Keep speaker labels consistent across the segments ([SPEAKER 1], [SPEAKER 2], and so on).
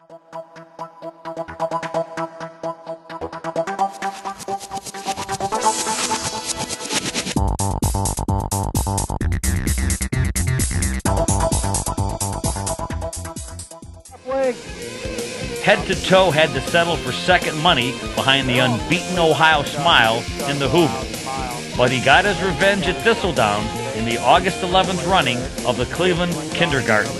[SPEAKER 1] Head to Toe had to settle for second money behind the unbeaten Ohio Smile in the Hoover. But he got his revenge at Thistledown in the August 11th running of the Cleveland Kindergarten.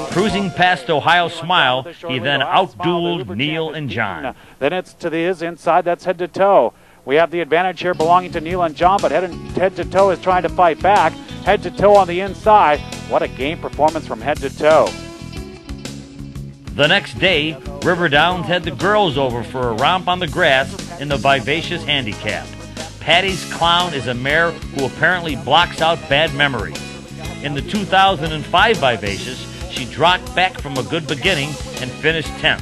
[SPEAKER 1] Cruising past Ohio Smile, he then outdueled Neil and John.
[SPEAKER 2] Then it's to his inside, that's Head to Toe. We have the advantage here belonging to Neil and John, but Head to Toe is trying to fight back. Head to Toe on the inside. What a game performance from Head to Toe.
[SPEAKER 1] The next day, River Downs had the girls over for a romp on the grass in the Vivacious Handicap. Patty's Clown is a mare who apparently blocks out bad memories. In the 2005 Vivacious, she dropped back from a good beginning and finished 10th.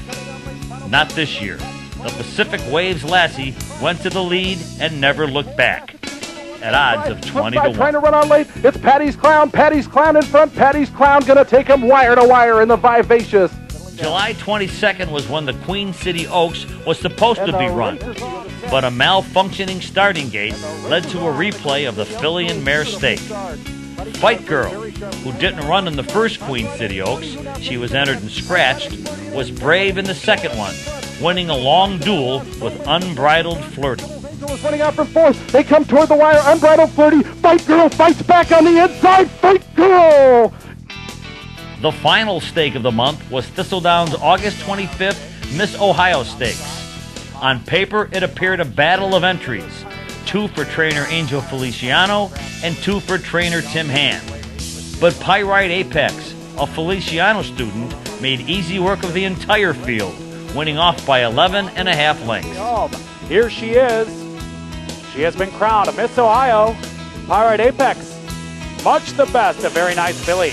[SPEAKER 1] Not this year. The Pacific Waves Lassie went to the lead and never looked back. At odds of 20 to 1.
[SPEAKER 3] Trying to run on late. It's Patty's Clown. Patty's Clown in front. Patty's Clown going to take him wire to wire in the Vivacious.
[SPEAKER 1] July 22nd was when the Queen City Oaks was supposed to be run, but a malfunctioning starting gate led to a replay of the filly and mare stake. Fight Girl, who didn't run in the first Queen City Oaks, she was entered and scratched, was brave in the second one, winning a long duel with Unbridled Flirty.
[SPEAKER 3] Was running out from fourth. They come toward the wire. Unbridled Flirty. Fight Girl fights back on the inside. Fight Girl!
[SPEAKER 1] The final stake of the month was Thistledown's August 25th Miss Ohio Stakes. On paper, it appeared a battle of entries, 2 for trainer Angel Feliciano and 2 for trainer Tim Hand. But Pyrite Apex, a Feliciano student, made easy work of the entire field, winning off by 11.5 lengths.
[SPEAKER 2] Here she is. She has been crowned a Miss Ohio. Pyrite Apex, much the best, a very nice filly.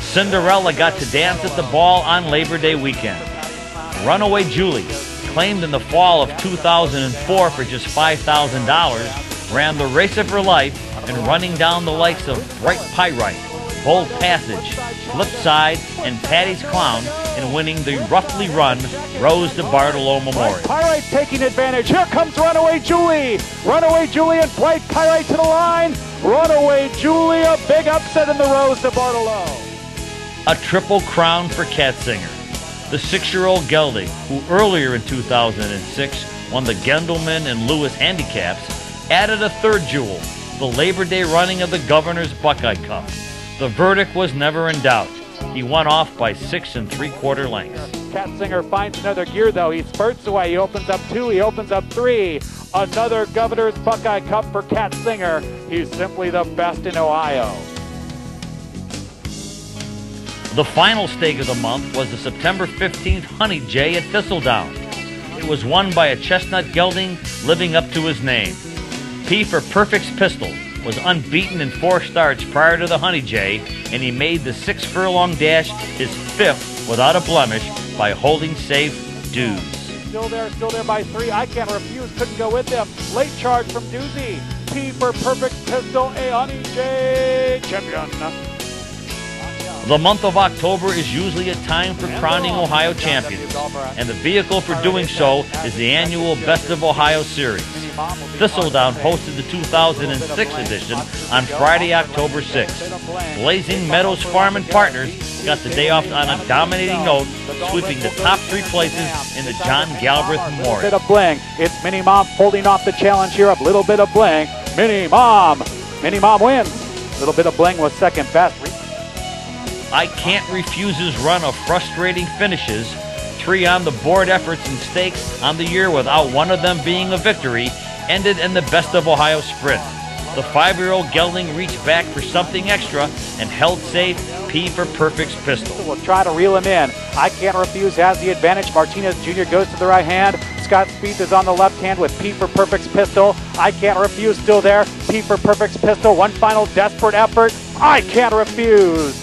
[SPEAKER 1] Cinderella got to dance at the ball on Labor Day weekend. Runaway Julie, claimed in the fall of 2004 for just $5,000, ran the race of her life and running down the likes of Bright Pyrite, Bold Passage, Flipside, and Patty's Clown in winning the roughly run Rose de Bartolo Memorial.
[SPEAKER 2] Pyrite taking advantage. Here comes Runaway Julie. Runaway Julie and Bright Pyrite to the line. Runaway Julie, a big upset in the Rose de Bartolo.
[SPEAKER 1] A triple crown for Catsinger. The 6-year-old gelding, who earlier in 2006 won the Gendelman and Lewis handicaps, added a third jewel, the Labor Day running of the Governor's Buckeye Cup. The verdict was never in doubt. He won off by 6 3/4 lengths.
[SPEAKER 2] Catsinger finds another gear though. He spurts away. He opens up 2. He opens up 3. Another Governor's Buckeye Cup for Catsinger. He's simply the best in Ohio.
[SPEAKER 1] The final stake of the month was the September 15th Honey Jay at Thistledown. It was won by a chestnut gelding living up to his name. P for Perfect's Pistol was unbeaten in 4 starts prior to the Honey Jay, and he made the 6-furlong dash his 5th without a blemish by holding safe Dudes.
[SPEAKER 2] Still there by 3. I Can't Refuse, couldn't go with him. Late charge from Doozy. P for Perfect's Pistol, a Honey Jay champion.
[SPEAKER 1] The month of October is usually a time for crowning Ohio champions, and the vehicle for doing so is the annual Best of Ohio Series. Thistledown hosted the 2006 edition on Friday, October 6th. Blazing Meadows Farm and Partners got the day off on a dominating note, sweeping the top 3 places in the John Galbraith Memorial.
[SPEAKER 2] Bit of bling. It's Minnie Mom holding off the challenge here. A little bit of bling. Minnie Mom wins. Little bit of bling was second best.
[SPEAKER 1] I Can't Refuse's run of frustrating finishes, 3 on the board efforts and stakes on the year without one of them being a victory, ended in the Best of Ohio Sprint. The 5-year-old gelding reached back for something extra and held safe P for Perfect's Pistol.
[SPEAKER 2] We'll try to reel him in. I Can't Refuse has the advantage. Martinez Jr. goes to the right hand. Scott Spieth is on the left hand with P for Perfect's Pistol. I Can't Refuse still there. P for Perfect's Pistol. One final desperate effort. I Can't Refuse.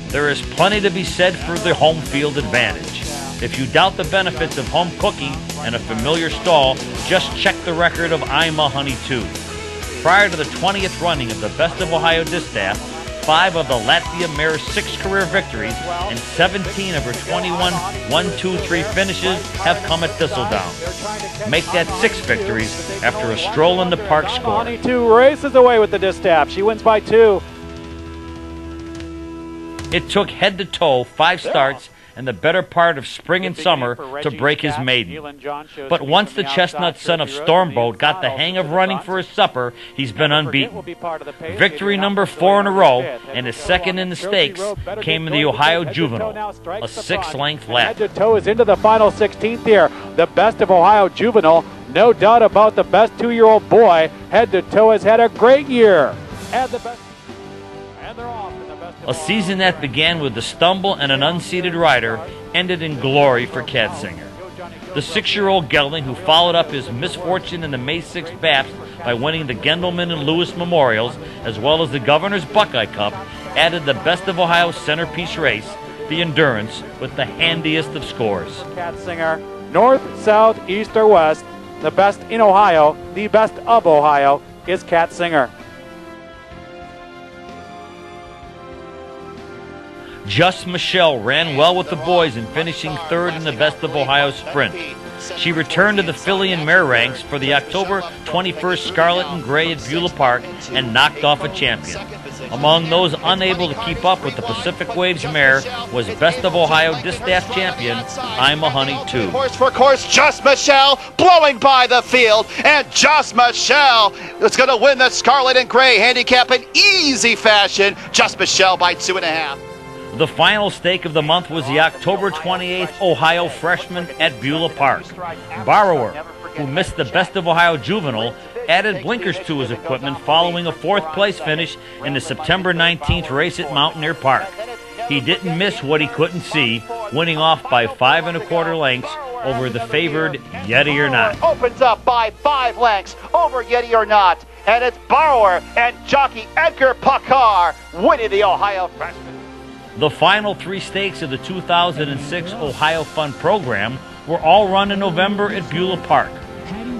[SPEAKER 1] There is plenty to be said for the home field advantage. If you doubt the benefits of home cooking and a familiar stall, just check the record of I'm a Honey Too. Prior to the 20th running of the Best of Ohio Distaff, 5 of the Latvia mare's 6 career victories and 17 of her 21 1-2-3 finishes have come at Thistledown. Make that 6 victories after a stroll in the park score.
[SPEAKER 2] 22 races away with the distaff. She wins by 2.
[SPEAKER 1] It took head-to-toe 5 starts and the better part of spring and summer to break his maiden. But once the chestnut son of Stormboat got the hang of running for his supper, he's been unbeaten. Victory number 4 in a row and his second in the stakes came in the Ohio Juvenile, a 6-length lap.
[SPEAKER 2] Head-to-toe is into the final 16th here. The best of Ohio Juvenile. No doubt about the best 2-year-old boy. Head-to-toe has had a great year. And they're off.
[SPEAKER 1] A season that began with a stumble and an unseated rider ended in glory for Katzinger. The 6-year-old gelding, who followed up his misfortune in the May 6th BAPS by winning the Gendelman and Lewis Memorials, as well as the Governor's Buckeye Cup, added the best of Ohio's centerpiece race, the Endurance, with the handiest of scores.
[SPEAKER 2] Katzinger, north, south, east, or west, the best in Ohio, the best of Ohio, is Katzinger.
[SPEAKER 1] Just Michelle ran well with the boys in finishing 3rd in the Best of Ohio Sprint. She returned to the filly and mare ranks for the October 21st Scarlet and Gray at Beulah Park and knocked off a champion. Among those unable to keep up with the Pacific Waves mare was Best of Ohio Distaff champion I'm a Honey 2.
[SPEAKER 4] Horse for course, Just Michelle blowing by the field, and Just Michelle is going to win the Scarlet and Gray handicap in easy fashion. Just Michelle by 2.5.
[SPEAKER 1] The final stake of the month was the October 28th Ohio Freshman at Beulah Park. Borrower, who missed the Best of Ohio Juvenile, added blinkers to his equipment following a 4th place finish in the September 19th race at Mountaineer Park. He didn't miss what he couldn't see, winning off by 5 1/4 lengths over the favored Yeti or Not.
[SPEAKER 4] Opens up by 5 lengths over Yeti or Not, and it's Borrower and jockey Edgar Pakar winning the Ohio Freshman.
[SPEAKER 1] The final 3 stakes of the 2006 Ohio Fun program were all run in November at Beulah Park.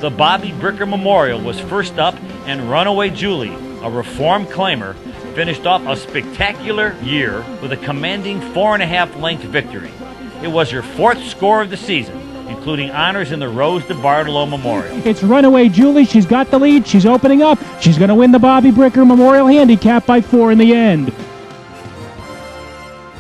[SPEAKER 1] The Bobby Bricker Memorial was first up, and Runaway Julie, a reform claimer, finished off a spectacular year with a commanding 4.5 length victory. It was her 4th score of the season, including honors in the Rose DeBartolo Memorial.
[SPEAKER 5] It's Runaway Julie. She's got the lead. She's opening up. She's going to win the Bobby Bricker Memorial Handicap by 4 in the end.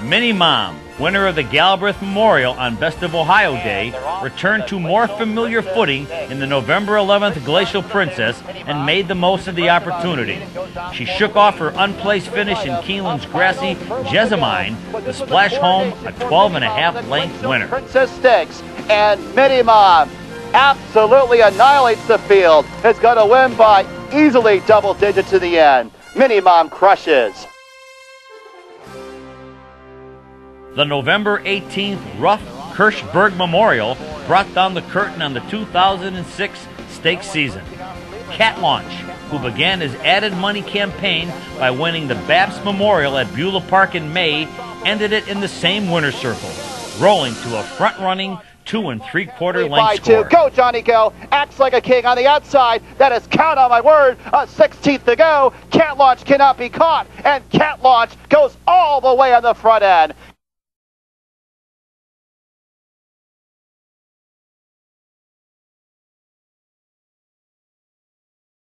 [SPEAKER 1] Minnie Mom, winner of the Galbraith Memorial on Best of Ohio Day, returned to more familiar footing in the November 11th Glacial Princess and made the most of the opportunity. She shook off her unplaced finish in Keeneland's grassy Jessamine to splash home a 12.5 length winner.
[SPEAKER 4] Princess Stakes, and Minnie Mom absolutely annihilates the field. Is going to win by easily double digits to the end. Minnie Mom crushes.
[SPEAKER 1] The November 18th Ruff Kirschberg Memorial brought down the curtain on the 2006 stakes season. Cat Launch, who began his added money campaign by winning the BAPS Memorial at Beulah Park in May, ended it in the same winner's circle, rolling to a front-running 2 3/4 length score.
[SPEAKER 4] Go, Johnny, go. Acts like a king on the outside. That is, count on my word, a 16th to go. Cat Launch cannot be caught, and Cat Launch goes all the way on the front end.